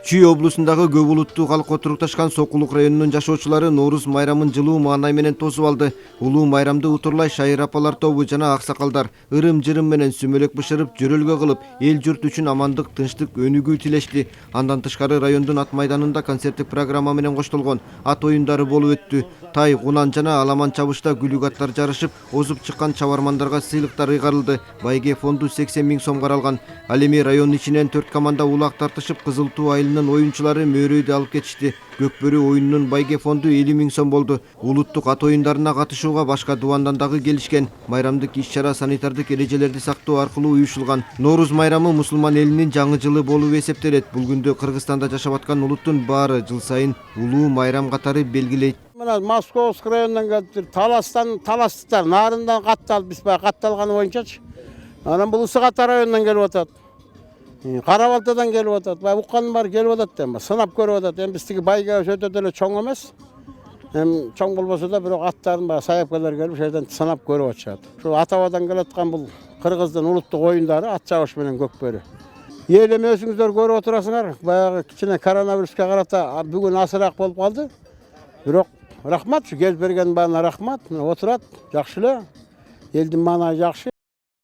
Чүй облусундагы көп улуттуу калк отурукташкан Сокулук районунун жашоочулары Нооруз майрамын жылуу маанай менен тосуп алды. Улуу майрамды утурлай шайыр апалар тобу жана аксакалдар ырым-жырым менен сүмөлөк бышырып, жөрөлгө кылып, эл журт үчүн амандык, тынчтык, өнүгүү тилешти. Андан тышкары райондун ат майданында концерттик программа менен коштолгон ат оюндары болуп өттү. Тай, кунан жана аламан чабышта күлүк аттар жарышып, озуп чыккан чабармандарга сыйлыктар ыйгарылды. Байге фонду 80 000 сом каралган. Ал эми район ичинен 4 команда улак тартышып, Кызыл Туу айылынын оюнчулары мөөрөйдү алып кетишти. Көкбөрү оюнунун байге фонду 50 000 сом болду. Улуттук ат оюндарына катышууга башка дубандан дагы келишкен. Майрамдык иш-чара санитардык эрежелерди сактоо аркылуу уюшулган. Нооруз майрамы мусулман элинин жаңы жылы болуп эсептелет. Бул күндө Кыргызстанда жашап аткан улуттун баары жыл сайын улуу майрам катары белгилейт. Мына Московский районунан келиптир, таластыктар, нарындан катталып, биз баягы катталганы боюнчачы. Анан бул Ысык Ата районунан келип атат. Кара Балтадан келип атат. Баягы укканым бар келип атат эми, сынап көрүп атат. Эми биздики байга өтө деле чоң эмес. Эми чоң болбосо да бирок аттарын баягы саяпкалар келип, жерден сынап көрүп атышат. Ушул Атабадан келаткан бул Кыргыздын улуттук оюндары ат чабыш менен көкбөрү. Эл эми өзүңүздөр көрүп отурасыңар, баягы кичине коронавируска карата бүгүн асыраак болуп калды. Бирок рахмат, келип берген баарына рахмат. Отурат, жакшы эле. Элдин маанайы жакшы.